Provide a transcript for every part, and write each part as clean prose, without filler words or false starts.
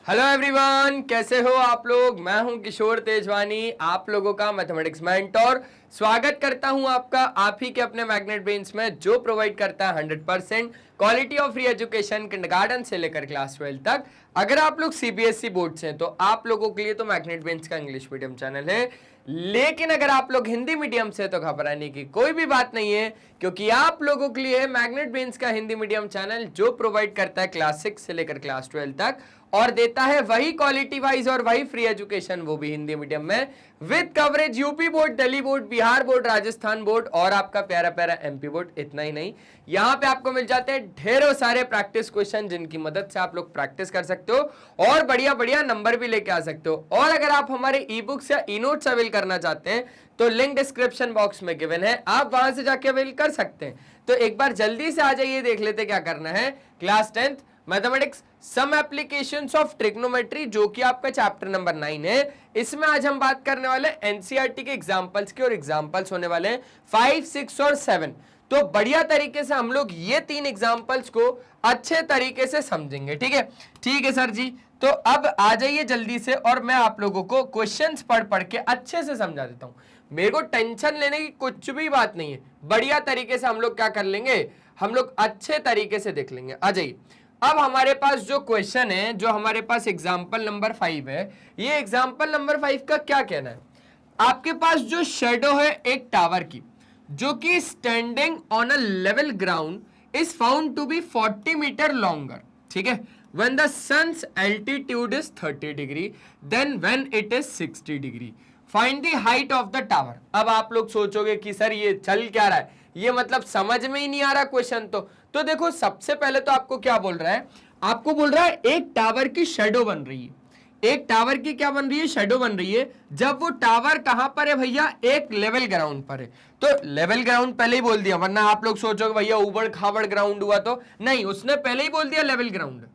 Hello everyone, कैसे हो आप लोग। मैं हूं किशोर तेजवानी, आप लोगों का मैथमेटिक्स मेंटोर। स्वागत करता हूं आपका आप ही के अपने मैग्नेट ब्रेन्स में, जो प्रोवाइड करता है 100% quality of free education kindergarten से लेकर क्लास 12 तक। अगर आप लोग सीबीएसई बोर्ड से हैं तो आप लोगों के लिए तो मैग्नेट ब्रेन्स का इंग्लिश मीडियम चैनल है, लेकिन अगर आप लोग हिंदी मीडियम से तो घबराने की कोई भी बात नहीं है, क्योंकि आप लोगों के लिए मैग्नेट ब्रेन्स का हिंदी मीडियम चैनल जो प्रोवाइड करता है क्लास 6 से लेकर क्लास 12 तक और देता है वही क्वालिटी वाइज और वही फ्री एजुकेशन, वो भी हिंदी मीडियम में, with coverage UP board, Delhi board, Bihar board, Rajasthan board और आपका प्यारा प्यारा एमपी बोर्ड। इतना ही नहीं, यहाँ पे आपको मिल जाते हैं ढेरों सारे प्रैक्टिस क्वेश्चन जिनकी मदद से आप लोग प्रैक्टिस कर सकते हो और बढ़िया बढ़िया नंबर भी लेके आ सकते हो। और अगर आप हमारे ई बुक्स या ई नोट्स अवेल करना चाहते हैं तो लिंक डिस्क्रिप्शन बॉक्स में गिवन है, आप वहां से जाके अवेल कर सकते हैं। तो एक बार जल्दी से आ जाइए, देख लेते क्या करना है। Class 10th mathematics some applications of trigonometry, जो कि आपका चैप्टर नंबर 9 है। इसमें आज हम बात करने वाले एनसीईआरटी के एग्जांपल्स की, और एग्जांपल्स होने वाले हैं 5, 6 और 7। तो बढ़िया तरीके से हम लोग ये 3 एग्जांपल्स को अच्छे तरीके से समझेंगे। ठीक है सर जी। तो अब आ जाइए जल्दी से, और मैं आप लोगों को क्वेश्चंस पढ़ पढ़ के अच्छे से समझा देता हूं। मेरे को टेंशन लेने की कुछ भी बात नहीं है, बढ़िया तरीके से हम लोग क्या कर लेंगे, हम लोग अच्छे तरीके से देख लेंगे। आ जाइए। अब हमारे पास जो क्वेश्चन है, जो हमारे पास एग्जाम्पल नंबर 5 है, ये एग्जाम्पल नंबर 5 का क्या कहना है। आपके पास जो शेडो है एक टावर की, जो कि standing on a level ground is found to be 40 metre longer. ठीक है, when the sun's altitude is 30 degree, then when it is 60 degree, find the height of the tower. अब आप लोग सोचोगे कि सर ये चल क्या रहा है, ये मतलब समझ में ही नहीं आ रहा क्वेश्चन। तो देखो, सबसे पहले तो आपको क्या बोल रहा है, आपको बोल रहा है एक टावर की शेडो बन रही है। एक टावर की क्या बन रही है, शेडो बन रही है। जब वो टावर कहां पर है भैया, एक लेवल ग्राउंड पर है। तो लेवल ग्राउंड पहले ही बोल दिया, वरना आप लोग सोचोगे भैया उबड़ खाबड़ ग्राउंड हुआ। तो नहीं, उसने पहले ही बोल दिया लेवल ग्राउंड,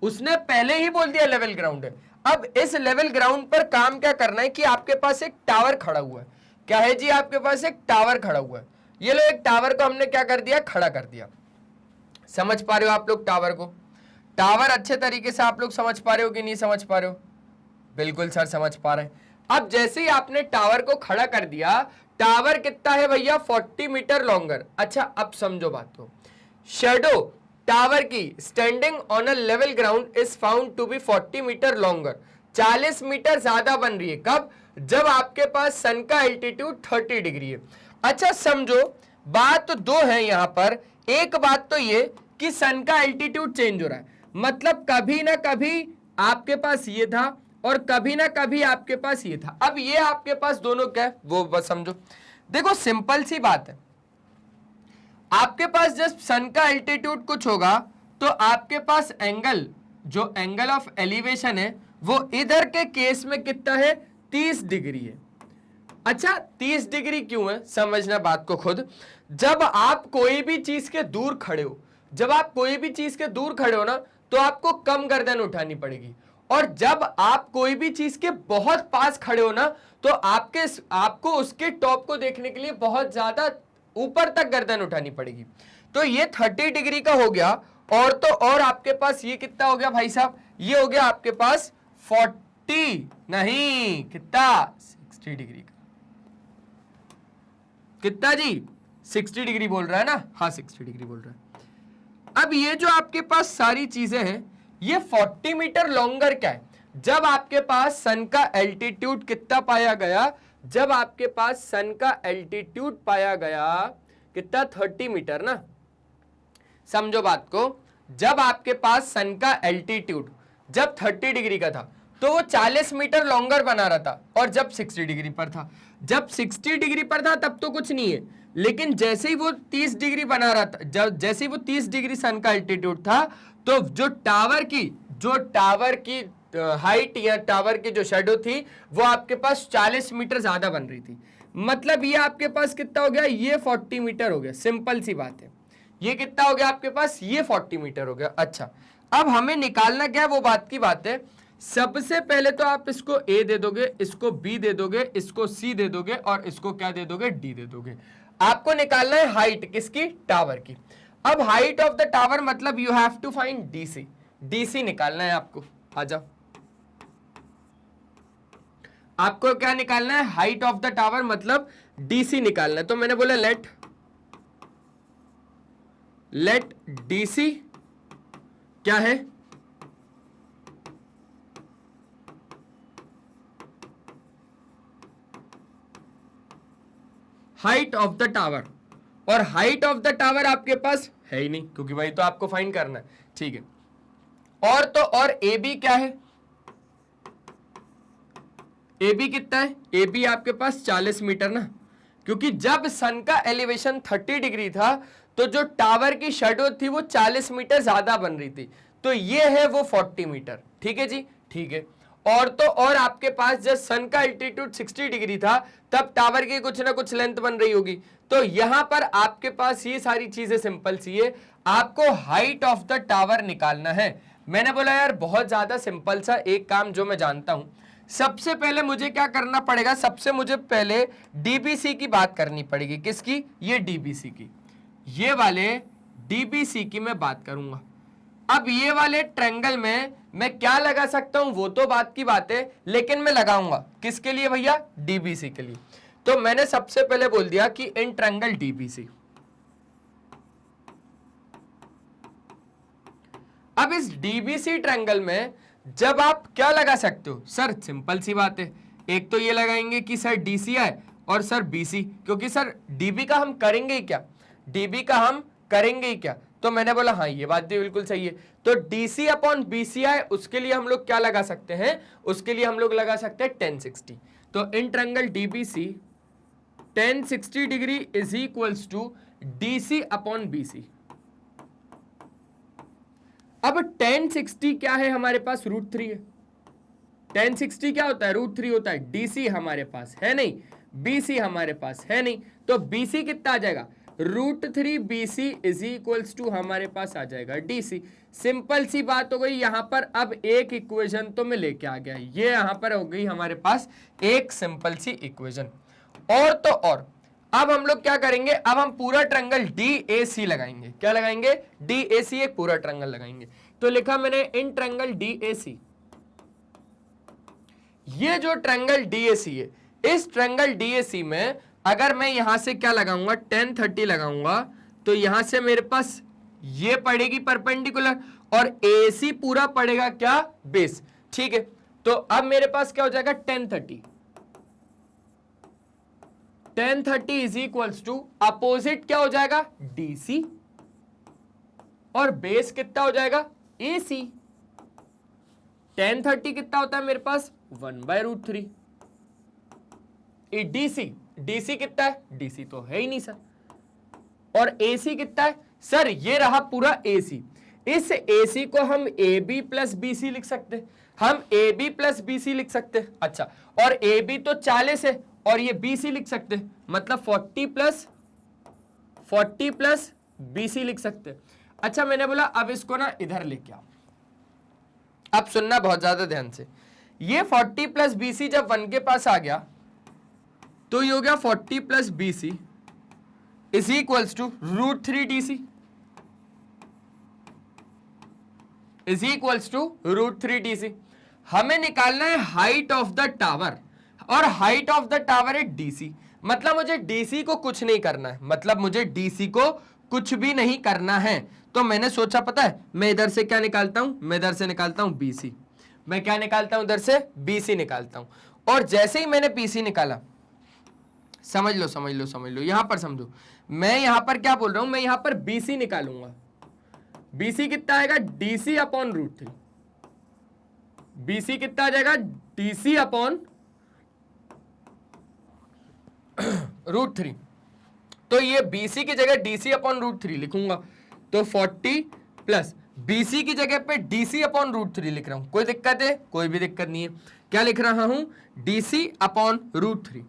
उसने पहले ही बोल दिया लेवल ग्राउंड है। अब इस लेवल ग्राउंड पर काम क्या करना है कि आपके पास एक टावर खड़ा हुआ है। क्या है जी, आपके पास एक टावर खड़ा हुआ है। ये लो, एक टावर को हमने क्या कर दिया, खड़ा कर दिया। समझ पा रहे हो आप लोग टावर को? टावर अच्छे तरीके से आप लोग समझ पा रहे हो कि नहीं समझ पा रहे हो? बिल्कुल सर, समझ पा रहे हैं। अब जैसे ही आपने टावर को खड़ा कर दिया, टावर कितना है भैया, 40 मीटर लॉन्गर। अच्छा, अब समझो बात को। शेडो टावर की standing on a level ground is found to be 40 metre longer, 40 metre ज्यादा बन रही है। कब? जब आपके पास सन का एल्टीट्यूड 30 डिग्री है। अच्छा समझो, बात तो दो है यहां पर। एक बात तो ये कि सन का एल्टीट्यूड चेंज हो रहा है, मतलब कभी ना कभी आपके पास ये था और कभी ना कभी आपके पास ये था। अब ये आपके पास दोनों क्या है वो बस समझो। देखो, सिंपल सी बात है, आपके पास जब सन का एल्टीट्यूड कुछ होगा तो आपके पास एंगल, जो एंगल ऑफ एलिवेशन है, वो इधर के केस में कितना है, 30 डिग्री है। अच्छा, 30 डिग्री क्यों है, समझना बात को खुद। जब आप कोई भी चीज के दूर खड़े हो, जब आप कोई भी चीज के दूर खड़े हो ना, तो आपको कम गर्दन उठानी पड़ेगी। और जब आप कोई भी चीज के बहुत पास खड़े हो ना, तो आपको उसके टॉप को देखने के लिए बहुत ज्यादा ऊपर तक गर्दन उठानी पड़ेगी। तो ये 30 डिग्री का हो गया। और तो और आपके पास ये कितना हो गया भाई साहब, ये हो गया आपके पास 40 नहीं, कितना, 60 डिग्री का। कितना जी, 60 डिग्री बोल रहा है ना? हाँ, 60 डिग्री बोल रहा है। अब ये जो आपके पास सारी चीजें हैं, ये 40 मीटर लॉन्गर क्या है, जब आपके पास सन का एल्टीट्यूड कितना पाया गया, जब आपके पास सन का एल्टीट्यूड पाया गया कितना, 30 मीटर ना। समझो बात को, जब आपके पास सन का एल्टीट्यूड जब 30 डिग्री का था तो वो 40 मीटर लॉन्गर बना रहा था, और जब 60 डिग्री पर था, जब 60 डिग्री पर था तब तो कुछ नहीं है, लेकिन जैसे ही वो 30 डिग्री बना रहा था, जब जैसे ही वो 30 डिग्री सन का एल्टीट्यूड था, तो जो टावर की हाइट या टावर की जो शेडो थी, वो आपके पास 40 मीटर ज्यादा बन रही थी। मतलब ये आपके पास कितना हो गया, ये 40 मीटर हो गया। सिंपल सी बात है, ये कितना हो गया आपके पास, ये 40 मीटर हो गया। अच्छा, अब हमें निकालना क्या है, वो बात की बात है। सबसे पहले तो आप इसको ए दे दोगे, इसको बी दे दोगे, इसको सी दे दोगे, और इसको क्या दे दोगे, डी दे दोगे। आपको निकालना है हाइट किसकी, टावर की। अब हाइट ऑफ द टावर मतलब you have to find DC, DC निकालना है आपको। आ जाओ। आपको क्या निकालना है? हाइट ऑफ द टावर, मतलब डीसी निकालना है। तो मैंने बोला लेट डीसी क्या है? Height of the tower. और हाइट ऑफ द टावर आपके पास है ही नहीं, क्योंकि भाई तो आपको फाइंड करना है, ठीक है। और तो और ए बी क्या है? ए बी कितना है? ए बी आपके पास 40 मीटर ना, क्योंकि जब सन का एलिवेशन 30 डिग्री था तो जो टावर की शैडो थी वो 40 मीटर ज्यादा बन रही थी, तो ये है वो 40 मीटर। ठीक है जी, ठीक है। और तो और आपके पास जब सन का एल्टीट्यूड 60 डिग्री था तब टावर की कुछ ना कुछ लेंथ बन रही होगी। तो यहां पर आपके पास ये सारी चीजें सिंपल सी है, आपको हाइट ऑफ द टावर निकालना है। मैंने बोला यार बहुत ज्यादा सिंपल सा एक काम जो मैं जानता हूं, सबसे पहले मुझे क्या करना पड़ेगा? सबसे मुझे पहले डीबीसी की बात करनी पड़ेगी। किसकी? ये डीबीसी की, ये वाले डीबीसी की मैं बात करूंगा। अब ये वाले ट्रायंगल में मैं क्या लगा सकता हूं वो तो बात की बात है, लेकिन मैं लगाऊंगा किसके लिए भैया? डीबीसी के लिए। तो मैंने सबसे पहले बोल दिया कि इन ट्रायंगल डीबीसी। अब इस डीबीसी ट्रायंगल में जब आप क्या लगा सकते हो? सर सिंपल सी बात है, एक तो ये लगाएंगे कि सर डीसी है और सर बीसी, क्योंकि सर डीबी का हम करेंगे ही क्या? डीबी का हम करेंगे ही क्या? तो मैंने बोला हाँ ये बात भी बिल्कुल सही है। तो डीसी अपॉन बीसीआई, उसके लिए हम लोग क्या लगा सकते हैं? उसके लिए हम लोग लगा सकते हैं 1060। तो in triangle DBC 1060 degree is equals to DC upon BC. अब 1060 क्या है हमारे पास? √3 है। 1060 क्या होता है? √3 होता है। डीसी हमारे पास है नहीं, बीसी हमारे पास है नहीं, तो बीसी कितना आ जाएगा? √3 BC इज इक्वल्स टू हमारे पास आ जाएगा DC। सिंपल सी बात हो गई यहां पर। अब एक इक्वेशन तो मैं लेके आ गया, ये यहां पर हो गई हमारे पास एक सिंपल सी इक्वेशन। और तो और अब हम लोग क्या करेंगे? अब हम पूरा ट्रायंगल DAC लगाएंगे। क्या लगाएंगे? DAC, एक पूरा ट्रायंगल लगाएंगे। तो लिखा मैंने इन ट्रायंगल DAC। ये जो ट्रायंगल DAC है, इस ट्रायंगल DAC में अगर मैं यहां से क्या लगाऊंगा? 1030 लगाऊंगा, तो यहां से मेरे पास ये पड़ेगी परपेंडिकुलर और AC पूरा पड़ेगा क्या? बेस। ठीक है, तो अब मेरे पास क्या हो जाएगा? 1030 इज इक्वल्स टू अपोजिट क्या हो जाएगा? DC, और बेस कितना हो जाएगा? AC। 1030 कितना होता है मेरे पास? 1/√3। DC कितना है? DC तो है ही नहीं सर। और AC कितना है? सर ये रहा पूरा AC। इस AC को हम AB प्लस BC लिख सकते हैं, हम AB प्लस BC लिख सकते हैं। अच्छा, और AB तो 40 है और ये BC लिख सकते हैं, मतलब 40 प्लस BC लिख सकते हैं। अच्छा, मैंने बोला अब इसको ना इधर लेके आओ। अब सुनना बहुत ज्यादा ध्यान से, ये 40 प्लस BC जब 1 के पास आ गया तो ये हो गया 40 plus BC is equals to √3 DC is equals to √3 DC। हमें निकालना है हाइट ऑफ द टावर, और हाइट ऑफ द टावर है DC। मतलब मुझे DC को कुछ नहीं करना है, मतलब मुझे DC को कुछ भी नहीं करना है। तो मैंने सोचा पता है, मैं इधर से क्या निकालता हूं? मैं इधर से निकालता हूं BC। मैं क्या निकालता हूं? इधर से BC निकालता हूं। और जैसे ही मैंने BC निकाला, समझ लो, यहां पर समझो, मैं यहां पर क्या बोल रहा हूं? मैं यहां पर BC निकालूंगा। BC कितना आएगा? DC upon √3। BC कितना आ जाएगा? DC upon √3। तो ये BC की जगह DC अपॉन √3 लिखूंगा, तो 40 प्लस BC की जगह पे DC अपॉन √3 लिख रहा हूं। कोई दिक्कत है? कोई भी दिक्कत नहीं है। क्या लिख रहा हूं? DC upon √3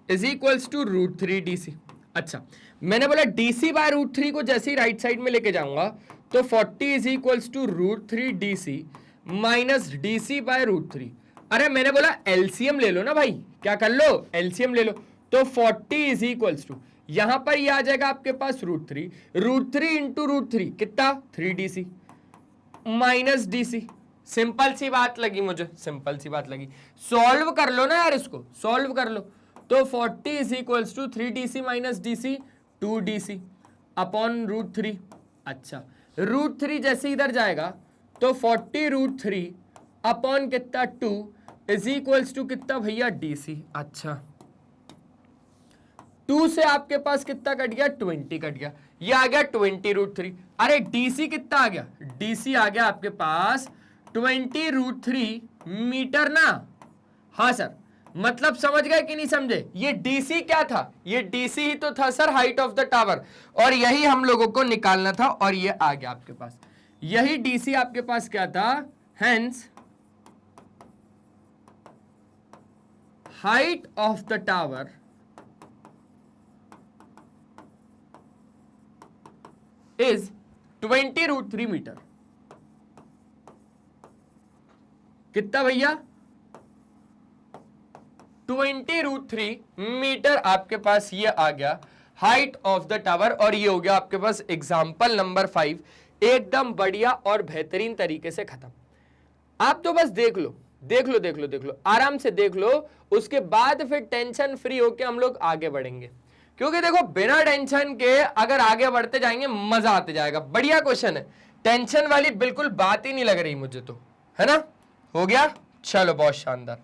is equals to √3 DC। अच्छा, मैंने बोला DC बाय √3 को जैसे ही राइट साइड में लेके जाऊंगा तो 40 is equals to √3 DC minus DC by √3। अरे मैंने बोला एलसीएम ले लो ना भाई, क्या कर लो? एलसीएम ले लो। तो 40 इज इक्वल्स टू, यहां पर ये आ जाएगा आपके पास √3 इंटू √3 कितना 3DC माइनस DC। सिंपल सी बात लगी मुझे, सिंपल सी बात लगी। सॉल्व कर लो ना यार, इसको सॉल्व कर लो। तो 40 is equals to 3DC minus DC 2DC upon √3। अच्छा √3 जैसे इधर जाएगा तो 40 √3 अपॉन कितना 2 इज इक्वल्स टू कितना भैया DC। अच्छा 2 से आपके पास कितना कट गया 20 कट गया, ये आ गया 20 √3। अरे DC कितना आ गया, DC आ गया आपके पास 20 √3 मीटर ना। हाँ सर, मतलब समझ गए कि नहीं समझे? ये DC क्या था, ये DC ही तो था sir, height of the tower, और यही हम लोगों को निकालना था और ये आ गया आपके पास, यही DC आपके पास क्या था। Hence height of the tower is 20 √3 metre. कितना भैया 20 √3 मीटर आपके पास ये आ गया हाइट ऑफ द टावर। और ये हो गया आपके पास एग्जाम्पल नंबर 5, एकदम बढ़िया और बेहतरीन तरीके से खत्म। आप तो बस देख लो देख लो देख लो देख लो, आराम से देख लो, उसके बाद फिर टेंशन फ्री होके हम लोग आगे बढ़ेंगे। क्योंकि देखो बिना टेंशन के अगर आगे बढ़ते जाएंगे मजा आते जाएगा। बढ़िया क्वेश्चन है, टेंशन वाली बिल्कुल बात ही नहीं लग रही मुझे तो, है ना। हो गया, चलो बहुत शानदार।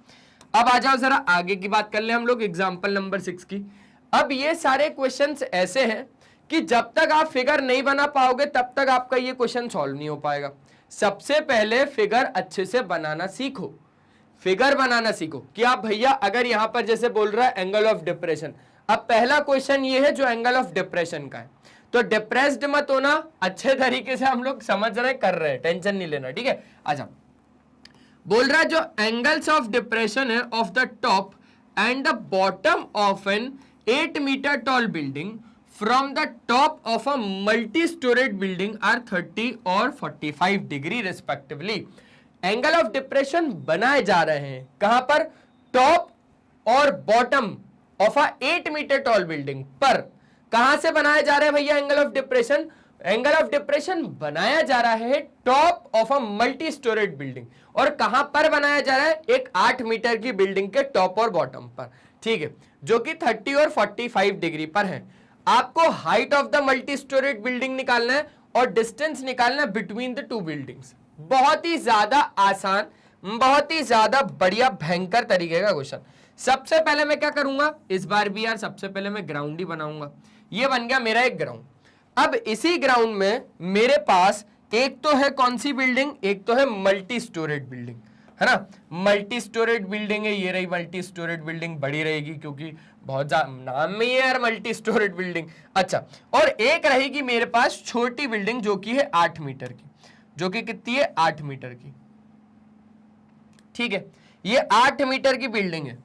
अब आ जाओ जरा आगे की बात कर ले हम लोग एग्जाम्पल नंबर 6 की। अब ये सारे क्वेश्चंस ऐसे हैं कि जब तक आप फिगर नहीं बना पाओगे तब तक आपका ये क्वेश्चन सॉल्व नहीं हो पाएगा। सबसे पहले फिगर अच्छे से बनाना सीखो, फिगर बनाना सीखो कि आप भैया अगर यहां पर जैसे बोल रहा है एंगल ऑफ डिप्रेशन, अब पहला क्वेश्चन ये है जो एंगल ऑफ डिप्रेशन का है, तो डिप्रेस्ड मत होना, अच्छे तरीके से हम लोग समझ रहे कर रहे हैं, टेंशन नहीं लेना, ठीक है। आजा बोल रहा है जो एंगल्स ऑफ डिप्रेशन है of the top and the bottom of an 8 metre tall building from the top of a multi storeyed building are 30 और 45 degree respectively. Angle of depression बनाए जा रहे हैं कहां पर, टॉप और bottom of a 8 metre tall building पर। कहां से बनाया जा रहा है भैया angle of depression, angle of depression बनाया जा रहा है top of a multi storeyed building. और कहां पर बनाया जा रहा है, एक 8 मीटर की बिल्डिंग के टॉप और बॉटम पर, ठीक है, जो कि 30 और 45 डिग्री पर है। आपको height of the multi storeyed building निकालना है और डिस्टेंस निकालना है बिटवीन द टू बिल्डिंग्स। बहुत ही ज्यादा आसान, बहुत ही ज्यादा बढ़िया भयंकर तरीके का क्वेश्चन। सबसे पहले मैं क्या करूंगा इस बार भी यार, सबसे पहले मैं ग्राउंड ही बनाऊंगा। ये बन गया मेरा एक ग्राउंड। अब इसी ग्राउंड में मेरे पास एक तो है कौन सी बिल्डिंग, एक तो है मल्टी स्टोरेड बिल्डिंग, है ना। मल्टी स्टोरेड बिल्डिंग है, ये रही मल्टी स्टोरेड बिल्डिंग, बड़ी रहेगी क्योंकि बहुत नाम में ही है यार मल्टी स्टोरेड बिल्डिंग। अच्छा, और एक रहेगी मेरे पास छोटी बिल्डिंग जो कि है 8 मीटर की, जो कि कितनी है 8 मीटर की, ठीक है। ये 8 मीटर की बिल्डिंग है,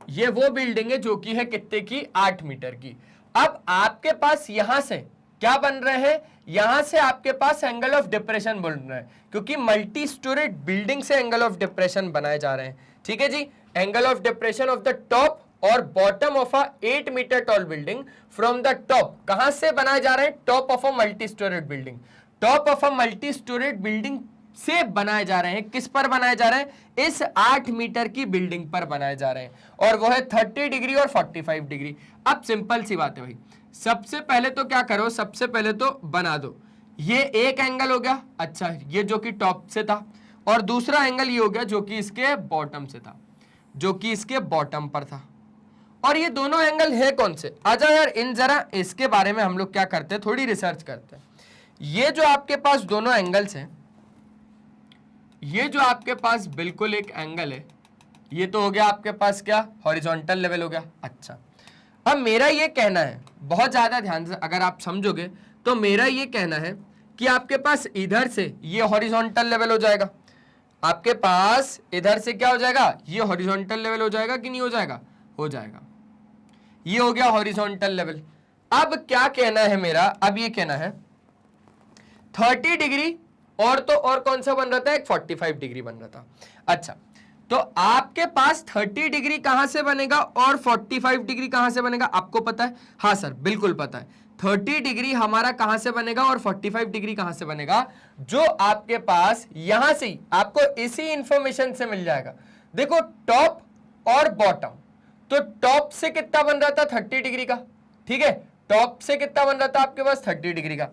ये वो बिल्डिंग है जो कि है कितने की 8 मीटर की। अब आपके पास यहां से क्या बन रहे हैं, यहां से आपके पास एंगल ऑफ डिप्रेशन बन रहा है क्योंकि मल्टी स्टोरेड बिल्डिंग से एंगल ऑफ डिप्रेशन बनाए जा रहे हैं, ठीक है जी। Angle of depression of the top और bottom of a 8 metre tall building from the top, कहां से बनाए जा रहे हैं, top of a multi storeyed building, top of a multi storeyed building से बनाए जा रहे हैं। किस पर बनाए जा रहे हैं, इस 8 मीटर की बिल्डिंग पर बनाए जा रहे हैं, और वो है 30 डिग्री और 45 डिग्री। अब सिंपल सी बात है भाई, सबसे पहले तो क्या करो, सबसे पहले तो बना दो, ये एक एंगल हो गया, अच्छा ये जो कि टॉप से था, और दूसरा एंगल ये हो गया जो कि इसके बॉटम से था, जो कि इसके बॉटम पर था। और ये दोनों एंगल है कौन से, आ जाओ यार इन जरा इसके बारे में हम लोग क्या करते हैं, थोड़ी रिसर्च करते हैं। ये जो आपके पास दोनों एंगल्स हैं, ये जो आपके पास बिल्कुल एक एंगल है, ये तो हो गया आपके पास क्या, हॉरिजॉन्टल लेवल हो गया। अच्छा, अब मेरा ये कहना है, बहुत ज्यादा ध्यान से अगर आप समझोगे तो मेरा ये कहना है कि आपके पास इधर से ये हॉरिजॉन्टल लेवल हो जाएगा, आपके पास इधर से क्या हो जाएगा, ये हॉरिजॉन्टल लेवल हो जाएगा कि नहीं हो जाएगा, हो जाएगा। ये हो गया हॉरिजॉन्टल लेवल। अब क्या कहना है मेरा, अब ये कहना है 30 डिग्री और तो और कौन सा बन रहा था, एक 45 डिग्री बन रहा था। अच्छा, तो आपके पास 30 डिग्री कहां से बनेगा और 45 डिग्री कहां से बनेगा, आपको पता है? हाँ सर, बिल्कुल पता है। 30 डिग्री हमारा कहां से बनेगा और 45 डिग्री कहां से बनेगा, जो आपके पास यहां से ही आपको इसी इंफॉर्मेशन से मिल जाएगा। देखो टॉप और बॉटम, तो टॉप से कितना बन रहा था 30 डिग्री का, ठीक है, टॉप से कितना बन रहा था आपके पास 30 डिग्री का,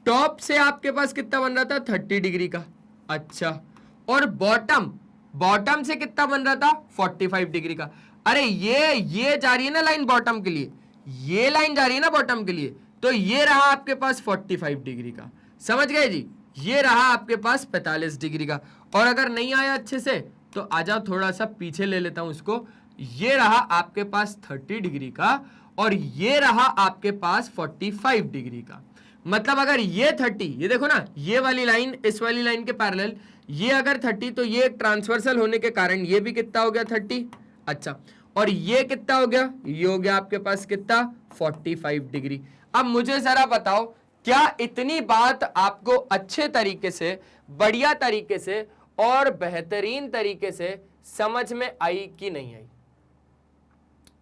टॉप से आपके पास कितना बन रहा था 30 डिग्री का। अच्छा, और बॉटम, बॉटम से कितना बन रहा था 45 डिग्री का। अरे ये जा रही है ना लाइन बॉटम के लिए, ये लाइन जा रही है ना बॉटम के लिए, तो ये रहा आपके पास 45 डिग्री का। समझ गए जी? ये रहा आपके पास 45 डिग्री का। और अगर नहीं आया अच्छे से तो आ जाओ, थोड़ा सा पीछे ले लेता हूं इसको। ये रहा आपके पास 30 डिग्री का और ये रहा आपके पास 45 डिग्री का। मतलब अगर ये 30, ये देखो ना, ये वाली लाइन इस वाली लाइन के पैरेलल, ये अगर 30, तो ये ट्रांसवर्सल होने के कारण ये भी कितना हो गया 30। अच्छा, और ये कितना हो गया, ये हो गया आपके पास कितना 45 डिग्री। अब मुझे जरा बताओ, क्या इतनी बात आपको अच्छे तरीके से, बढ़िया तरीके से और बेहतरीन तरीके से समझ में आई कि नहीं आई?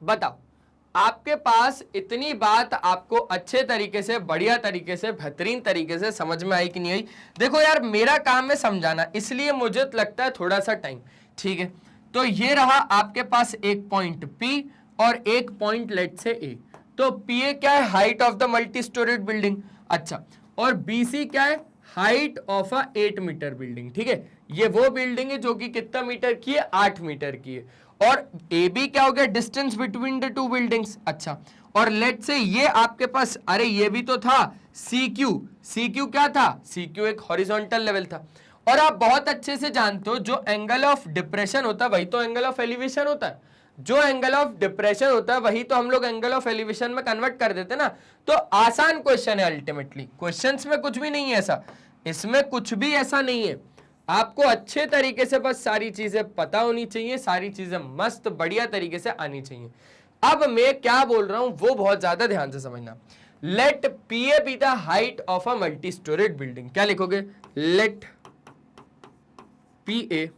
बताओ, आपके पास इतनी बात आपको अच्छे तरीके से, बढ़िया तरीके से, बेहतरीन तरीके से समझ में आई कि नहीं आई? देखो यार, मेरा काम है समझाना, इसलिए मुझे लगता है थोड़ा सा टाइम, ठीक है। तो ये रहा आपके पास एक पॉइंट P और एक पॉइंट लेट से A। तो PA क्या है, height of the multi storeyed building. अच्छा, और BC क्या है, height of a 8 metre building, ठीक है। ये वो बिल्डिंग है जो कि कितना मीटर की है, 8 मीटर की है। और AB क्या हो गया, distance between the two buildings. अच्छा, और लेट से ये आपके पास, अरे ये भी तो था CQ। CQ क्या था, CQ एक हॉरिजॉन्टल लेवल था। और आप बहुत अच्छे से जानते हो, जो एंगल ऑफ डिप्रेशन होता है वही तो एंगल ऑफ एलिवेशन होता है। जो एंगल ऑफ डिप्रेशन होता है वही तो हम लोग एंगल ऑफ एलिवेशन में कन्वर्ट कर देते ना। तो आसान क्वेश्चन है अल्टीमेटली, क्वेश्चंस में कुछ भी नहीं है ऐसा, इसमें कुछ भी ऐसा नहीं है। आपको अच्छे तरीके से बस सारी चीजें पता होनी चाहिए, सारी चीजें मस्त बढ़िया तरीके से आनी चाहिए। अब मैं क्या बोल रहा हूं वो बहुत ज्यादा ध्यान से समझना। Let PA be the height of a multi storeyed building. क्या लिखोगे, let PA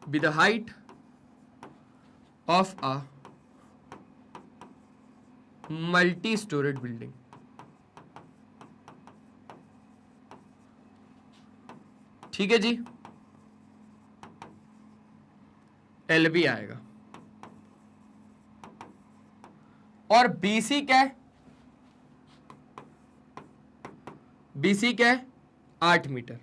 be the height of a multi-storied building। ठीक है जी, LB आएगा। और BC क्या है, BC क्या है, 8 metre.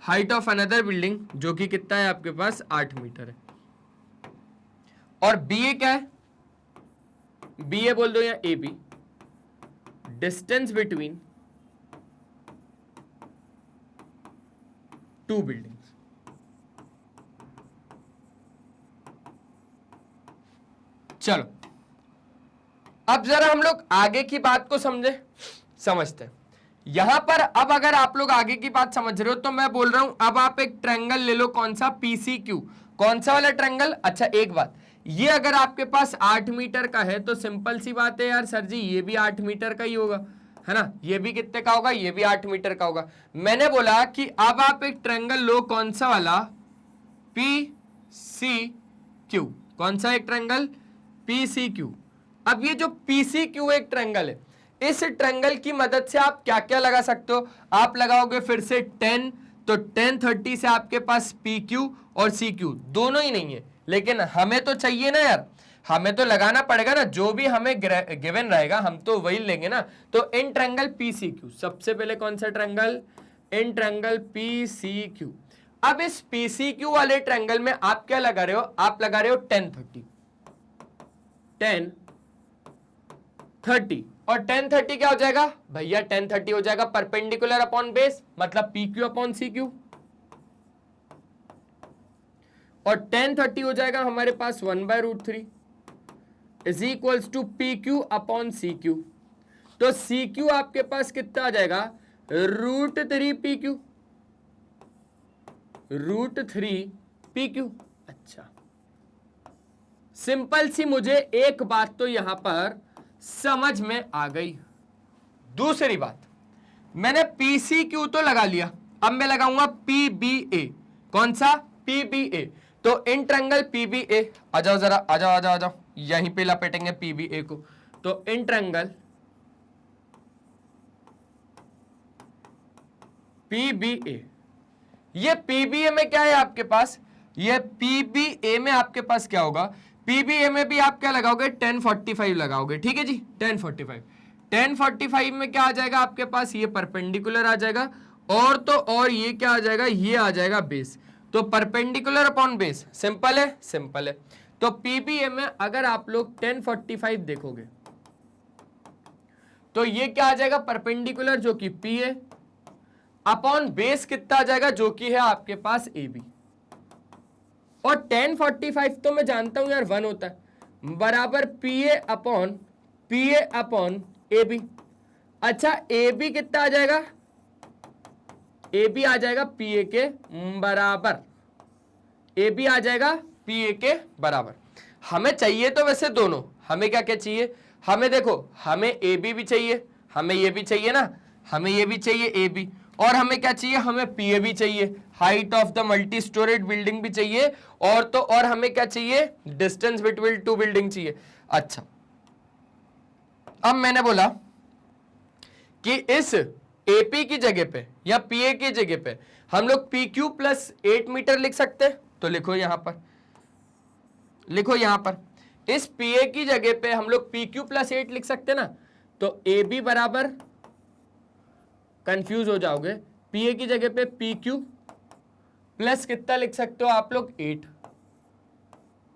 Height of another building जो कि कितना है आपके पास 8 मीटर है। और BA क्या है, BA बोल दो या AB, distance between two buildings. चलो अब जरा हम लोग आगे की बात को समझते हैं। यहां पर अब अगर आप लोग आगे की बात समझ रहे हो तो मैं बोल रहा हूं, अब आप एक ट्रायंगल ले लो, कौन सा, PCQ। कौन सा वाला ट्रायंगल? अच्छा एक बात, ये अगर आपके पास 8 मीटर का है तो सिंपल सी बात है यार सर जी, ये भी 8 मीटर का ही होगा, है ना। ये भी कितने का होगा, ये भी 8 मीटर का होगा। मैंने बोला कि अब आप एक ट्रायंगल लो, कौन सा वाला, PCQ। कौन सा एक ट्रायंगल, PCQ। अब ये जो PCQ एक ट्रायंगल है, इस ट्रायंगल की मदद से आप क्या क्या लगा सकते हो, आप लगाओगे फिर से 10, तो 10 30 से आपके पास PQ और CQ दोनों ही नहीं है, लेकिन हमें तो चाहिए ना यार, हमें तो लगाना पड़ेगा ना, जो भी हमें गिवन रहेगा हम तो वही लेंगे ना। तो इन ट्रायंगल PCQ, सबसे पहले कौन सा ट्रायंगल, इन ट्रायंगल PCQ। अब इस PCQ वाले ट्रायंगल में आप क्या लगा रहे हो, आप लगा रहे हो 10 30, 10 30, और 10 30 क्या हो जाएगा भैया, 10 30 हो जाएगा परपेंडिकुलर अपॉन बेस, मतलब PQ अपॉन CQ। और 10 30 हो जाएगा हमारे पास 1/√3 is equals to PQ upon CQ। तो CQ आपके पास कितना आ जाएगा, √3 PQ, √3 PQ। अच्छा सिंपल सी मुझे एक बात तो यहां पर समझ में आ गई। दूसरी बात, मैंने PCQ तो लगा लिया, अब मैं लगाऊंगा PBA। कौन सा? PBA। तो इन ट्रायंगल PBA, आ जाओ जरा, आ जाओ आ जाओ आ जाओ, यहीं पे लपेटेंगे PBA को। तो इन ट्रायंगल PBA, ये PBA में क्या है आपके पास? ये PBA में आपके पास क्या होगा? PBA में भी आप क्या लगाओगे? 1045 लगाओगे, ठीक है जी, 1045। 1045 में क्या आ जाएगा आपके पास? ये परपेंडिकुलर आ जाएगा, और तो और ये क्या आ जाएगा? ये आ जाएगा बेस। तो परपेंडिकुलर अपॉन बेस, सिंपल है, सिंपल है। तो PBA में अगर आप लोग 1045 देखोगे तो ये क्या आ जाएगा? परपेंडिकुलर, जो कि PA अपॉन बेस कितना आ जाएगा? जो कि है आपके पास AB। और 1045 तो मैं जानता हूं यार 1 होता है, बराबर PA अपॉन AB। अच्छा, AB कितना आ जाएगा? AB आ जाएगा PA के बराबर, AB आ जाएगा PA के बराबर। हमें चाहिए तो वैसे दोनों, हमें क्या क्या चाहिए? हमें देखो, हमें AB भी चाहिए, हमें ये भी चाहिए ना, हमें ये भी चाहिए AB, और हमें क्या चाहिए? हमें PA भी चाहिए, height of the multi storeyed building भी चाहिए, और तो और हमें क्या चाहिए? डिस्टेंस बिटवीन टू बिल्डिंग चाहिए। अच्छा, अब मैंने बोला कि इस AP की जगह पे या PA की जगह पे हम लोग PQ प्लस 8 मीटर लिख सकते हैं। तो लिखो यहां पर, लिखो यहां पर, इस PA की जगह पे हम लोग PQ प्लस 8 लिख सकते हैं ना। तो AB बराबर, कंफ्यूज हो जाओगे, PA की जगह पे PQ प्लस कितना लिख सकते हो आप लोग? 8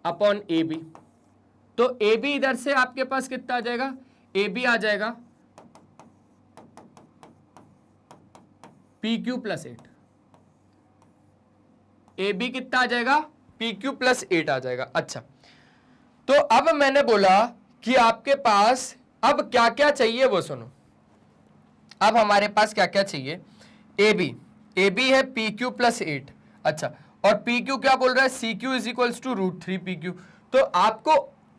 अपॉन AB। तो AB इधर से आपके पास कितना आ जाएगा? AB आ जाएगा PQ प्लस 8। AB कितना आ जाएगा? PQ प्लस 8 आ जाएगा। अच्छा, तो अब मैंने बोला कि आपके पास अब क्या क्या चाहिए वो सुनो। अब हमारे पास क्या क्या चाहिए? AB है PQ प्लस 8। अच्छा, और PQ क्या बोल रहा है? CQ is equals to √3 PQ। तो आपको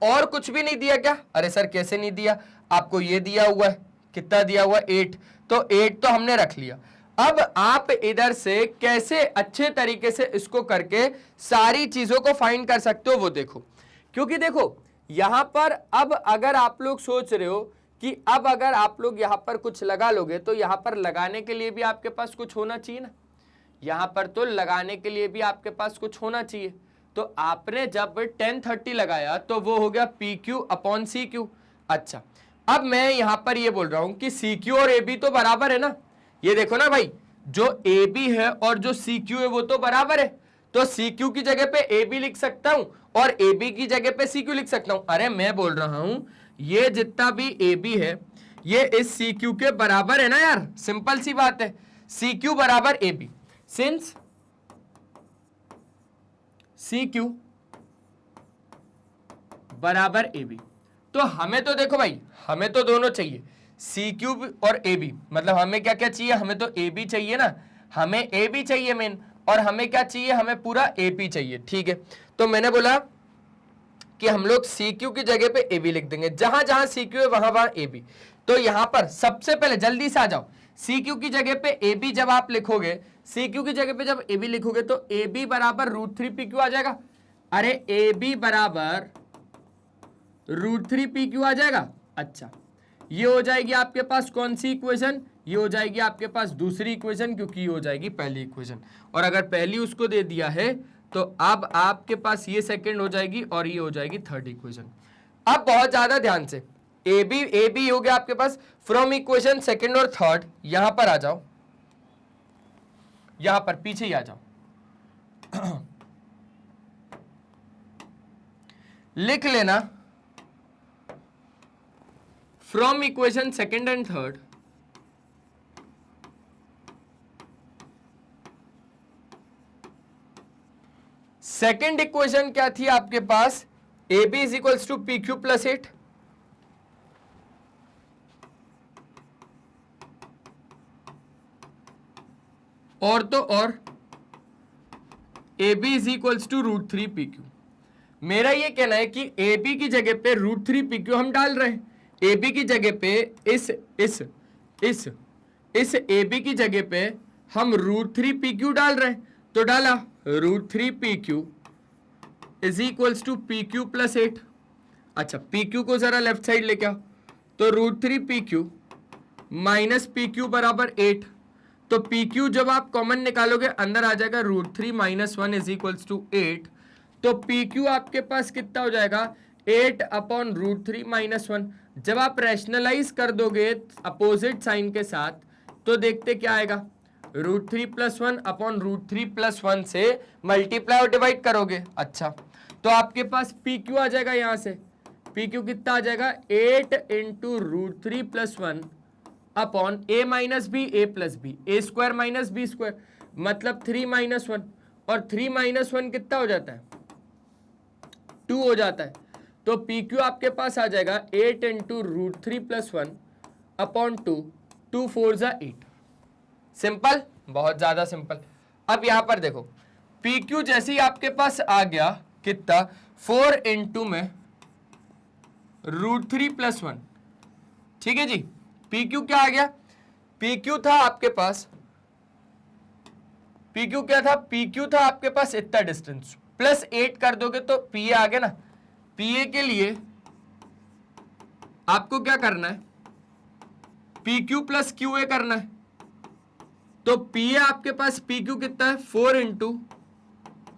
और कुछ भी नहीं दिया क्या? अरे सर कैसे नहीं दिया, आपको ये दिया हुआ है, कितना दिया हुआ है? 8। तो 8 तो हमने रख लिया। अब आप इधर से कैसे अच्छे तरीके से इसको करके सारी चीजों को फाइंड कर सकते हो वो देखो। क्योंकि देखो यहां पर अब अगर आप लोग सोच रहे हो कि अब अगर आप लोग यहां पर कुछ लगा लोगे, तो यहां पर लगाने के लिए भी आपके पास कुछ होना चाहिए ना। यहां पर तो लगाने के लिए भी आपके पास कुछ होना चाहिए। तो आपने जब 1030 लगाया तो वो हो गया PQ अपॉन CQ। अच्छा, अब मैं यहां पर ये बोल रहा हूं कि CQ और AB तो बराबर है ना। ये देखो ना भाई, जो AB है और जो CQ है वो तो बराबर है। तो CQ की जगह पे AB लिख सकता हूं और AB की जगह पे CQ लिख सकता हूं। अरे मैं बोल रहा हूं ये जितना भी AB है ये इस CQ के बराबर है ना यार, सिंपल सी बात है। CQ बराबर AB, सिंस CQ बराबर AB, तो हमें तो देखो भाई, हमें तो दोनों चाहिए, CQ और AB। मतलब हमें क्या क्या चाहिए? हमें तो AB चाहिए ना, हमें AB चाहिए मेन, और हमें क्या चाहिए? हमें पूरा AP चाहिए, ठीक है। तो मैंने बोला कि हम लोग CQ की जगह पे AB लिख देंगे, जहां जहां CQ है वहां वहां AB। तो यहां पर सबसे पहले जल्दी से आ जाओ, CQ की जगह पे AB जब आप लिखोगे, CQ की जगह पे जब AB लिखोगे तो AB बराबर √3 PQ आ जाएगा। अरे AB बराबर √3 PQ आ जाएगा। अच्छा, ये हो जाएगी आपके पास कौन सी इक्वेशन? ये हो जाएगी आपके पास दूसरी इक्वेशन, क्योंकि ये हो जाएगी पहली इक्वेशन। और अगर पहली उसको दे दिया है तो अब आपके पास ये सेकंड हो जाएगी और ये हो जाएगी थर्ड इक्वेशन। अब बहुत ज्यादा ध्यान से, AB हो गया आपके पास फ्रॉम इक्वेशन सेकंड और थर्ड। यहां पर आ जाओ, यहां पर पीछे ही आ जाओ, लिख लेना from equation second and third second equation क्या थी आपके पास? AB is equals to PQ plus 8। और तो और AB is equals to √3 PQ। मेरा ये कहना है कि ए बी की जगह पे √3 PQ हम डाल रहे हैं। ए बी की जगह पे इस ए बी की जगह पे हम √3 PQ डाल रहे हैं, तो डाला √3 PQ is equals to PQ plus 8। अच्छा, PQ को जरा लेफ्ट साइड लेके आओ, तो √3 PQ माइनस PQ बराबर 8। तो PQ जब आप कॉमन निकालोगे अंदर आ जाएगा √3 - 1 इज इक्वल्स टू 8। तो PQ आपके पास कितना हो जाएगा 8 अपॉन √3 - 1। जब आप रैशनलाइज कर दोगे अपोजिट साइन के साथ तो देखते क्या आएगा, √3 + 1 अपॉन √3 + 1 से मल्टीप्लाई और डिवाइड करोगे। अच्छा, तो आपके पास PQ आ जाएगा, यहां से PQ कितना आ जाएगा 8 into √3 + 1 upon a - b a + b, a² - b², मतलब 3 - 1, और 3 - 1 कितना हो जाता है 2 हो जाता है। तो PQ आपके पास आ जाएगा 8 इंटू √3 + 1 अपॉन 2, 2 4 = 8। सिंपल, बहुत ज्यादा सिंपल। अब यहां पर देखो PQ जैसे ही आपके पास आ गया कितना 4 इंटू में √3 + 1, ठीक है जी। PQ क्या आ गया, PQ था आपके पास, PQ क्या था, PQ था आपके पास इतना डिस्टेंस, प्लस 8 कर दोगे तो PA आ गया ना। PA के लिए आपको क्या करना है, PQ प्लस QA करना है। तो PA आपके पास PQ कितना है 4 इंटू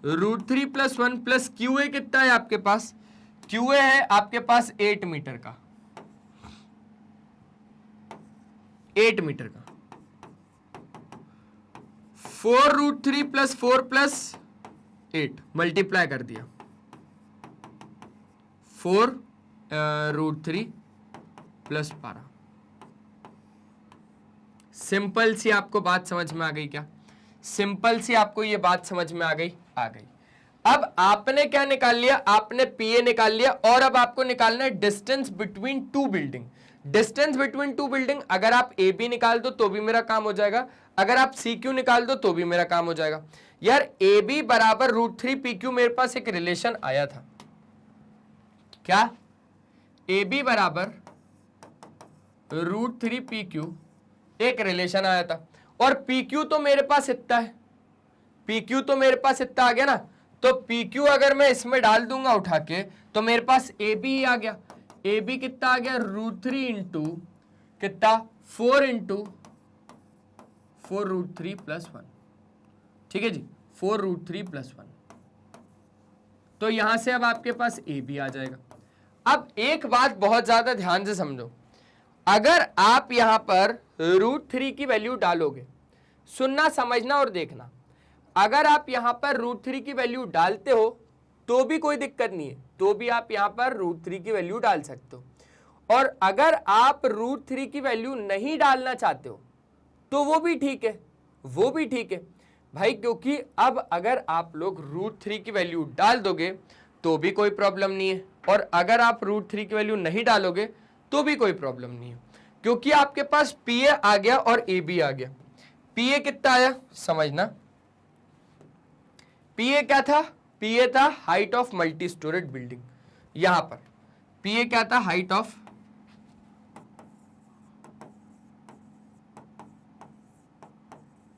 √3 + 1 प्लस QA कितना है आपके पास, QA है आपके पास 8 मीटर का, 8 मीटर का। 4 √3 + 4 + 8 मल्टीप्लाई कर दिया, 4 √3 + 12। सिंपल सी आपको बात समझ में आ गई क्या, सिंपल सी आपको ये बात समझ में आ गई, आ गई। अब आपने क्या निकाल लिया, आपने PA निकाल लिया, और अब आपको निकालना है distance between two building. Distance between two building अगर आप AB निकाल दो तो भी मेरा काम हो जाएगा, अगर आप CQ निकाल दो तो भी मेरा काम हो जाएगा। यार AB बराबर √3 PQ मेरे पास एक रिलेशन आया था, क्या, AB बराबर √3 PQ एक रिलेशन आया था, और PQ तो मेरे पास इतना है, PQ तो मेरे पास इतना आ गया ना। तो PQ अगर मैं इसमें डाल दूंगा उठा के तो मेरे पास AB आ गया। AB कितना आ गया √3 इंटू कितना 4 इंटू 4 √3 + 1, ठीक है जी, 4 √3 + 1। तो यहां से अब आपके पास AB आ जाएगा। अब एक बात बहुत ज्यादा ध्यान से समझो, अगर आप यहां पर √3 की वैल्यू डालोगे, सुनना समझना और देखना, अगर आप यहां पर √3 की वैल्यू डालते हो तो भी कोई दिक्कत नहीं है, तो भी आप यहां पर √3 की वैल्यू डाल सकते हो, और अगर आप √3 की वैल्यू नहीं डालना चाहते हो तो वो भी ठीक है, वो भी ठीक है भाई, क्योंकि अब अगर आप लोग √3 की वैल्यू डाल दोगे तो भी कोई प्रॉब्लम नहीं है, और अगर आप √3 की वैल्यू नहीं डालोगे तो भी कोई प्रॉब्लम नहीं है, क्योंकि आपके पास PA आ गया और AB आ गया। PA कितना आया समझना, PA क्या था, PA था height of multi storeyed building. यहां पर PA क्या था, height of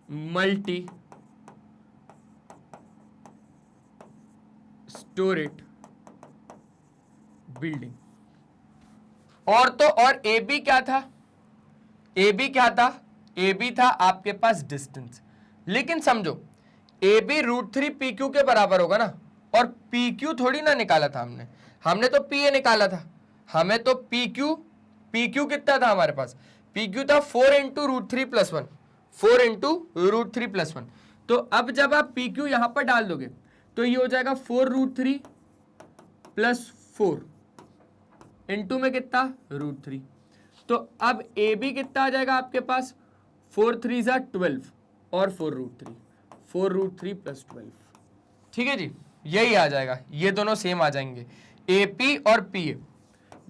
multi storeyed building. और तो और AB क्या था, AB क्या था, AB था आपके पास डिस्टेंस। लेकिन समझो AB √3 PQ के बराबर होगा ना, और PQ थोड़ी ना निकाला था हमने, हमने तो PA निकाला था। हमें तो PQ कितना था हमारे पास, PQ था 4 इंटू √3 + 1, 4 इंटू √3 + 1। तो अब जब आप PQ यहां पर डाल दोगे तो ये हो जाएगा 4 √3 + 4 इंटू में कितना √3। तो अब AB कितना आ जाएगा आपके पास, 4 3 = 12 और 4 √3, 4 √3 + 12, ठीक है जी, यही आ जाएगा, ये दोनों सेम आ जाएंगे। AP और PA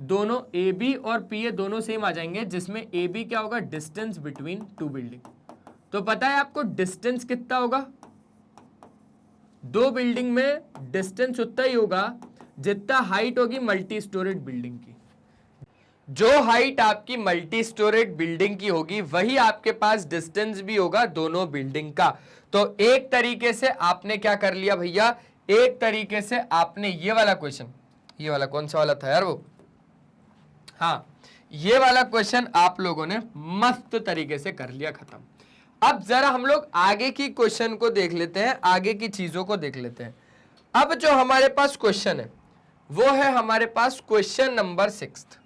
दोनों, AB और PA दोनों सेम आ जाएंगे, जिसमें AB क्या होगा, डिस्टेंस बिटवीन टू बिल्डिंग। तो पता है आपको डिस्टेंस कितना होगा, दो बिल्डिंग में डिस्टेंस उतना ही होगा जितना हाइट होगी मल्टी स्टोरेड बिल्डिंग की, जो हाइट आपकी मल्टी स्टोरेड बिल्डिंग की होगी वही आपके पास डिस्टेंस भी होगा दोनों बिल्डिंग का। तो एक तरीके से आपने क्या कर लिया भैया, एक तरीके से आपने ये वाला क्वेश्चन, ये वाला कौन सा वाला था यार वो, हाँ ये वाला क्वेश्चन आप लोगों ने मस्त तरीके से कर लिया खत्म। अब जरा हम लोग आगे की क्वेश्चन को देख लेते हैं, आगे की चीजों को देख लेते हैं। अब जो हमारे पास क्वेश्चन है वो है हमारे पास क्वेश्चन नंबर 6।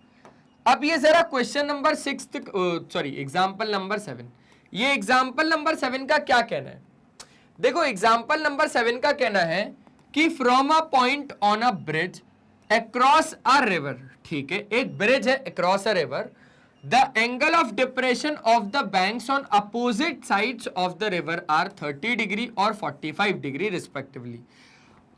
अब ये जरा question number 6, sorry example number 7, ये एग्जाम्पल नंबर 7 का क्या कहना है। देखो एग्जाम्पल नंबर 7 का कहना है कि from a point on a bridge across a river, ठीक है एक ब्रिज है across a river, the angle of depression of the banks on opposite sides of the river are 30 degree और 45 डिग्री रिस्पेक्टिवली।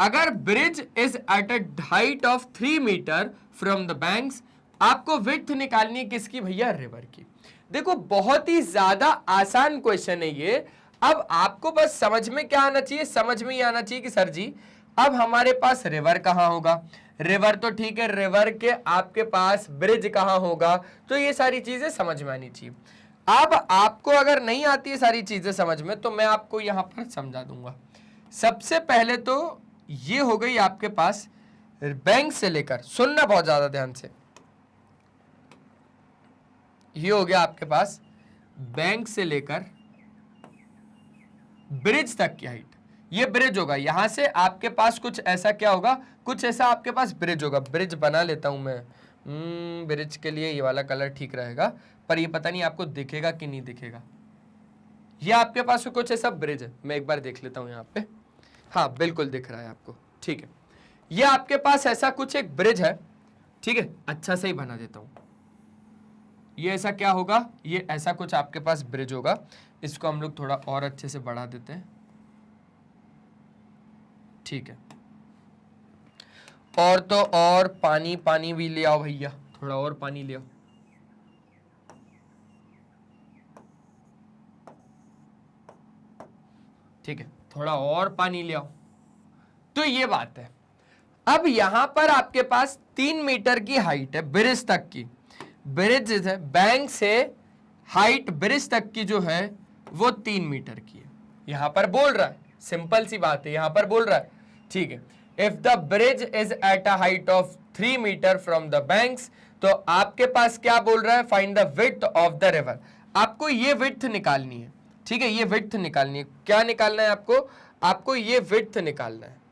अगर bridge is at a height of 3 metre from the banks, आपको width निकालनी है किसकी भैया, river की। देखो बहुत ही ज्यादा आसान क्वेश्चन है ये। अब आपको बस समझ में क्या आना चाहिए, समझ में ये आना चाहिए कि सर जी अब हमारे पास रिवर कहां होगा, रिवर तो ठीक है, रिवर के आपके पास ब्रिज कहां होगा, तो ये सारी चीजें समझ में आनी चाहिए। अब आपको अगर नहीं आती है सारी चीजें समझ में तो मैं आपको यहां पर समझा दूंगा। सबसे पहले तो ये हो गई आपके पास बैंक से लेकर, सुनना बहुत ज्यादा ध्यान से, ये हो गया आपके पास बैंक से लेकर ब्रिज तक की हाइट, ये ब्रिज होगा। यहां से आपके पास कुछ ऐसा क्या होगा, कुछ ऐसा आपके पास ब्रिज होगा। ब्रिज बना लेता हूं मैं, ब्रिज के लिए ये वाला कलर ठीक रहेगा, पर ये पता नहीं आपको दिखेगा कि नहीं दिखेगा। ये आपके पास कुछ ऐसा ब्रिज है, मैं एक बार देख लेता हूं यहां पे, हाँ बिल्कुल दिख रहा है आपको, ठीक है। ये आपके पास ऐसा कुछ एक ब्रिज है, ठीक है, अच्छा से ही बना देता हूं। ये ऐसा क्या होगा, ये ऐसा कुछ आपके पास ब्रिज होगा। इसको हम लोग थोड़ा और अच्छे से बढ़ा देते हैं, ठीक है। और तो और पानी पानी भी ले आओ भैया, थोड़ा और पानी ले आओ। ठीक है, थोड़ा और पानी ले आओ। तो ये बात है। अब यहां पर आपके पास 3 मीटर की हाइट है ब्रिज तक की, ब्रिज है बैंक से हाइट ब्रिज तक की जो है वो 3 मीटर की है। यहां पर बोल रहा है, सिंपल सी बात है, यहां पर बोल रहा है, ठीक है, if the bridge is at a height of 3 metre from the banks, तो आपके पास क्या बोल रहा है, find the width of the river. आपको ये विड्थ निकालनी है, ठीक है, ये विड्थ निकालनी है। क्या निकालना है आपको, आपको ये विड्थ निकालना है।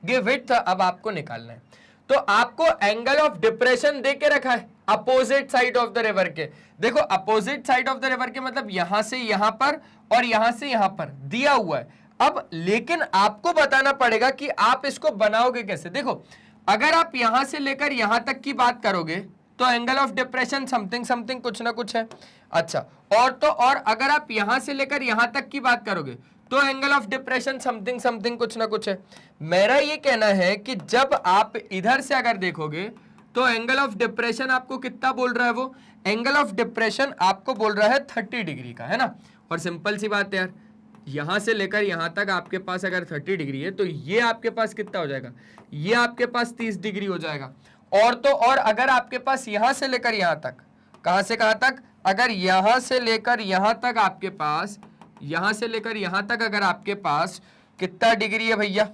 ये विड्थ अब आपको निकालना है। तो आपको एंगल ऑफ डिप्रेशन दे के रखा है opposite side of the river के। देखो opposite side of the river के मतलब यहां से यहां पर और यहां से यहां पर दिया हुआ है। अब लेकिन आपको बताना पड़ेगा कि आप इसको बनाओगे कैसे। देखो अगर आप यहां से लेकर यहां तक की बात करोगे तो angle of depression something something कुछ ना कुछ है। अच्छा, और तो और अगर आप यहां से लेकर यहां तक की बात करोगे तो angle of depression something something कुछ ना कुछ है। मेरा ये कहना है कि जब आप इधर से अगर देखोगे तो एंगल ऑफ डिप्रेशन आपको कितना बोल रहा है, वो एंगल ऑफ डिप्रेशन आपको बोल रहा है 30 डिग्री का, है ना। और सिंपल सी बात है यार, यहां से लेकर यहां तक आपके पास अगर 30 डिग्री है तो ये आपके पास कितना हो जाएगा, ये आपके पास 30 डिग्री हो जाएगा। और तो और अगर आपके पास यहां से लेकर यहां तक, कहां से कहां तक, अगर यहां से लेकर यहां तक आपके पास, यहां से लेकर यहां तक अगर आपके पास कितना डिग्री है भैया,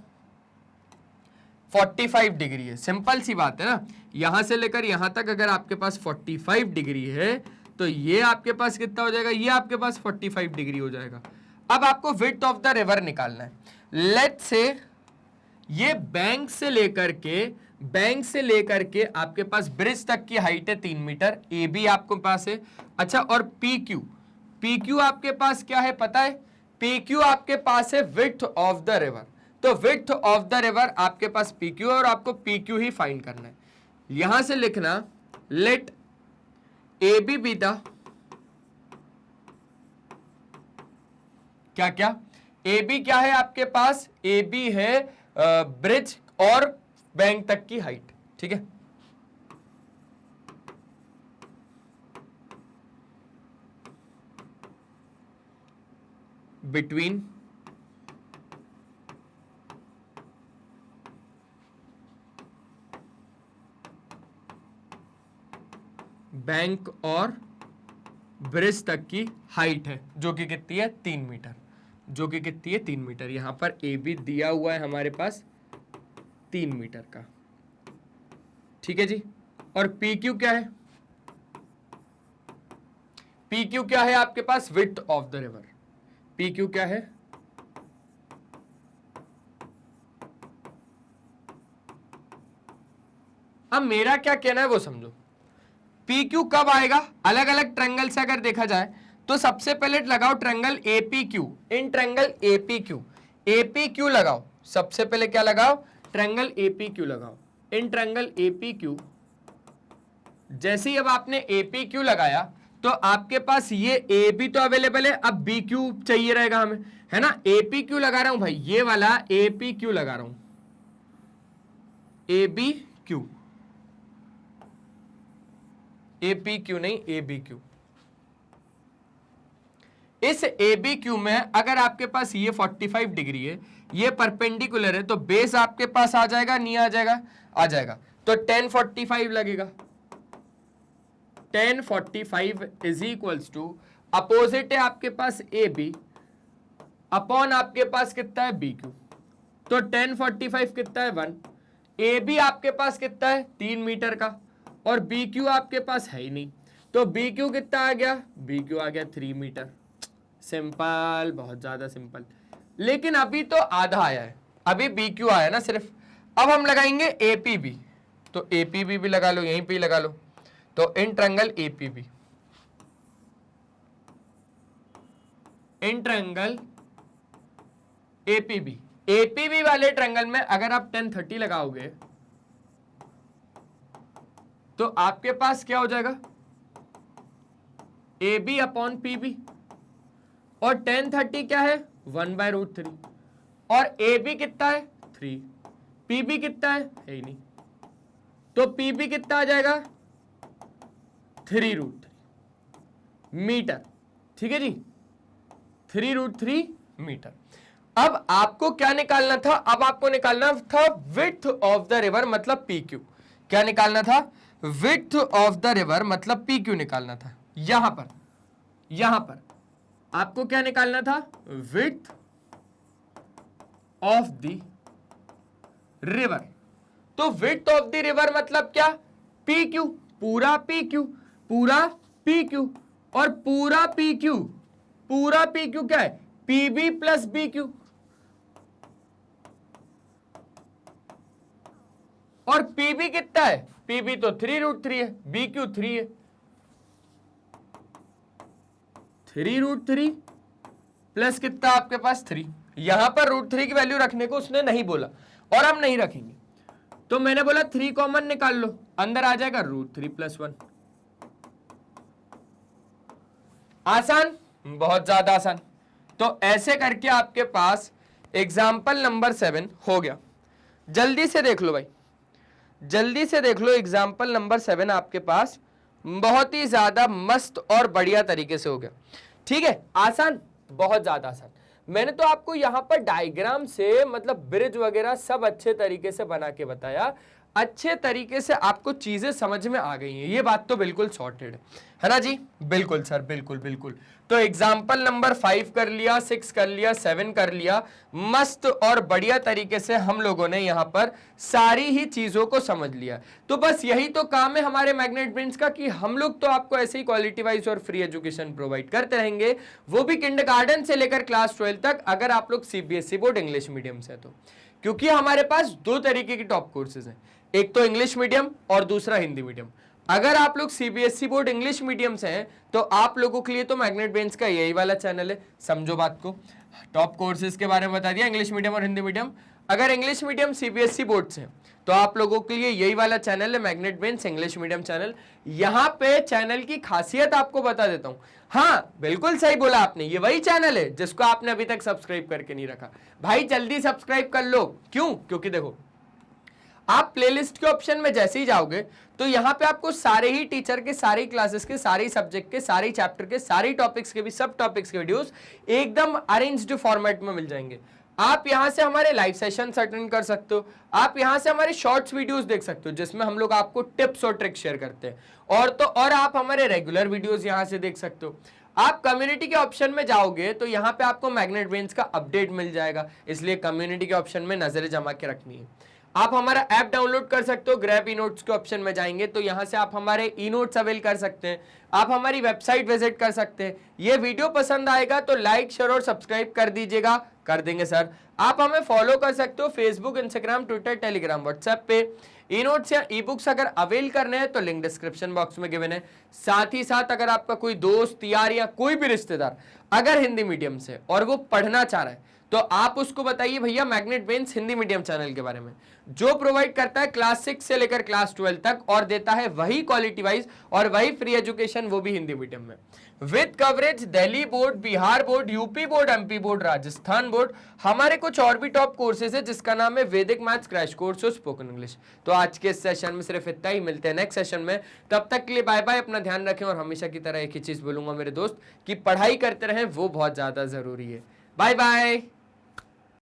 45 डिग्री है। सिंपल सी बात है ना, यहां से लेकर यहां तक अगर आपके पास 45 डिग्री है तो ये आपके पास कितना हो जाएगा, ये आपके पास 45 डिग्री हो जाएगा। अब आपको विड्थ ऑफ द रिवर निकालना है। लेट्स से ये बैंक से लेकर के आपके पास ब्रिज तक की हाइट है 3 मीटर, ए बी आपके पास है। अच्छा, और पी क्यू आपके पास क्या है पता है, पी क्यू आपके पास है विड्थ ऑफ द रिवर। तो विड्थ ऑफ द रिवर आपके पास पी क्यू और आपको पी क्यू ही फाइंड करना है। यहां से लिखना let A B be the क्या क्या, ए बी क्या है आपके पास, ए बी है ब्रिज और बैंक तक की हाइट, ठीक है। बिटवीन बैंक और ब्रिज तक की हाइट है, जो कि कितनी है 3 मीटर, जो कि कितनी है 3 मीटर। यहां पर ए बी दिया हुआ है हमारे पास 3 मीटर का, ठीक है जी। और पी क्यू क्या है, पी क्यू क्या है आपके पास, width of the river. P Q क्या है, अब मेरा क्या कहना है वो समझो। पी क्यू कब आएगा, अलग अलग ट्रायंगल से अगर देखा जाए तो सबसे पहले लगाओ ट्रायंगल एपी क्यू, इन triangle AP Q, AP Q लगाओ, सबसे पहले क्या लगाओ, ट्रायंगल एपी क्यू लगाओ, इन ट्रायंगल एपी क्यू। जैसे ही अब आपने एपी क्यू लगाया तो आपके पास ये ए बी तो अवेलेबल है, अब बी क्यू चाहिए रहेगा हमें, है ना। एपी क्यू लगा रहा हूं भाई, ये वाला एपी क्यू लगा रहा हूं, A B Q, AP Q नहीं ए बी क्यू। इस ए बी क्यू में अगर आपके पास ये 45 डिग्री है, ये परपेंडिकुलर है, तो बेस आपके पास आ जाएगा, नहीं आ जाएगा, आ जाएगा, तो 1045 लगेगा। 1045 इज इक्वल्स टू, अपोजिट है आपके पास ए बी, अपॉन आपके पास कितना है बी क्यू, तो 1045 कितना है 1, ए बी आपके पास कितना है 3 मीटर का, और बी क्यू आपके पास है ही नहीं, तो बी क्यू कितना आ गया, बी क्यू आ गया 3 मीटर। सिंपल, बहुत ज्यादा सिंपल। लेकिन अभी तो आधा आया है, अभी बी क्यू आया ना सिर्फ। अब हम लगाएंगे एपी बी, तो एपी बी भी लगा लो, यहीं पे लगा लो, तो in triangle AP B, in triangle AP B, AP B वाले ट्रायंगल में अगर आप 1030 लगाओगे तो आपके पास क्या हो जाएगा, A B upon P B, और 1030 क्या है 1/√3, और ए बी कितना है 3, पी बी कितना है ही नहीं, तो पी बी कितना आ जाएगा 3√3 मीटर, ठीक है जी, 3√3 मीटर। अब आपको क्या निकालना था, अब आपको निकालना था विड्थ ऑफ द रिवर, मतलब पी क्यू। क्या निकालना था, विड्थ ऑफ द रिवर मतलब पी क्यू निकालना था। यहां पर आपको क्या निकालना था, विड्थ ऑफ द रिवर। तो विड्थ ऑफ द रिवर मतलब क्या, पी क्यू, पूरा पी क्यू, पूरा पी क्यू, और पूरा पी क्यू, पूरा पी क्यू क्या है, P B plus B Q, और पी बी कितना है, पी बी तो 3√3 है, बी क्यू 3 है, 3√3 प्लस कितना आपके पास 3। यहां पर √3 की वैल्यू रखने को उसने नहीं बोला, और हम नहीं रखेंगे, तो मैंने बोला 3 कॉमन निकाल लो, अंदर आ जाएगा √3 + 1। आसान, बहुत ज्यादा आसान। तो ऐसे करके आपके पास एग्जाम्पल नंबर 7 हो गया। जल्दी से देख लो भाई, जल्दी से देख लो, एग्जाम्पल नंबर 7 आपके पास बहुत ही ज्यादा मस्त और बढ़िया तरीके से हो गया, ठीक है। आसान, बहुत ज्यादा आसान। मैंने तो आपको यहां पर डायग्राम से मतलब ब्रिज वगैरह सब अच्छे तरीके से बना के बताया, अच्छे तरीके से आपको चीजें समझ में आ गई हैं, ये बात तो बिल्कुल सॉर्टेड है ना जी। बिल्कुल सर, बिल्कुल बिल्कुल। तो एग्जाम्पल नंबर 5 कर लिया, 6 कर लिया, 7 कर लिया, मस्त और बढ़िया तरीके से हम लोगों ने यहाँ पर सारी ही चीजों को समझ लिया। तो बस यही तो काम है हमारे मैग्नेट ब्रेन्स का, कि हम लोग तो आपको ऐसे ही क्वालिटी वाइज और फ्री एजुकेशन प्रोवाइड करते रहेंगे, वो भी किंडरगार्टन से लेकर क्लास 12 तक, अगर आप लोग सीबीएसई बोर्ड इंग्लिश मीडियम से तो। क्योंकि हमारे पास 2 तरीके की टॉप कोर्सेज हैं, एक तो इंग्लिश मीडियम और दूसरा हिंदी मीडियम। अगर आप लोग सीबीएसई बोर्ड इंग्लिश मीडियम से हैं तो आप लोगों के लिए तो मैग्नेट ब्रेन्स का यही वाला चैनल है। समझो बात को, टॉप कोर्सेज के बारे में बता दिया, इंग्लिश मीडियम और हिंदी मीडियम। अगर इंग्लिश मीडियम सीबीएसई बोर्ड से तो आप लोगों के लिए यही वाला चैनल है, magnet brains English medium channel. यहाँ पे चैनल की खासियत आपको बता देता हूँ। हाँ, बिल्कुल सही बोला आपने, ये वही चैनल है जिसको आपने अभी तक सब्सक्राइब करके नहीं रखा। भाई जल्दी सब्सक्राइब कर लो। क्यों? क्योंकि देखो, आप प्लेलिस्ट के ऑप्शन में जैसे ही जाओगे तो यहाँ पे आपको सारे ही टीचर के, सारी क्लासेस के, सारे सब्जेक्ट के, सारे चैप्टर के, सारी टॉपिक्स के भी, सब टॉपिक्स के वीडियोस एकदम अरेंज्ड फॉर्मेट में मिल जाएंगे। आप यहां से हमारे लाइव सेशन अटेंड कर सकते हो, आप यहां से हमारे शॉर्ट्स वीडियोस देख सकते हो जिसमें हम लोग आपको टिप्स और ट्रिक्स शेयर करते हैं, और आप हमारे रेगुलर वीडियोस यहां से देख सकते हो। आप कम्युनिटी के ऑप्शन में जाओगे तो यहाँ पे आपको मैग्नेट ब्रेन्स का अपडेट मिल जाएगा, इसलिए कम्युनिटी के ऑप्शन में नजरें जमा के रखनी है। आप हमारा ऐप डाउनलोड कर सकते हो, ग्रैब ई नोट्स के ऑप्शन में जाएंगे तो यहां से आप हमारे ई नोट्स अवेल कर सकते हैं, आप हमारी वेबसाइट विजिट कर सकते हैं। ये वीडियो पसंद आएगा तो लाइक, शेयर और सब्सक्राइब कर दीजिएगा। कर देंगे सर। आप हमें फॉलो कर सकते हो Facebook, Instagram, Twitter, Telegram, WhatsApp पे। ई नोट्स या ई बुक्स अगर अवेल करने हैं तो लिंक डिस्क्रिप्शन बॉक्स में गिवन है। साथ ही साथ अगर आपका कोई दोस्त, यार या कोई भी रिश्तेदार अगर हिंदी मीडियम से और वो पढ़ना चाह रहा है तो आप उसको बताइए भैया magnet brains Hindi medium channel के बारे में, जो प्रोवाइड करता है क्लास 6 से लेकर क्लास 12 तक और देता है वही क्वालिटी वाइज और वही फ्री एजुकेशन, वो भी हिंदी मीडियम में, with coverage Delhi board, Bihar board, UP board, MP board, Rajasthan board. हमारे कुछ और भी टॉप कोर्सेज है जिसका नाम है वैदिक मैथ्स क्रैश कोर्स और स्पोकन इंग्लिश। तो आज के इस सेशन में सिर्फ इतना ही, मिलते हैं नेक्स्ट सेशन में। तब तक के लिए बाय बाय, अपना ध्यान रखें और हमेशा की तरह एक ही चीज बोलूंगा मेरे दोस्त कि पढ़ाई करते रहें, वो बहुत ज्यादा जरूरी है। Bye bye.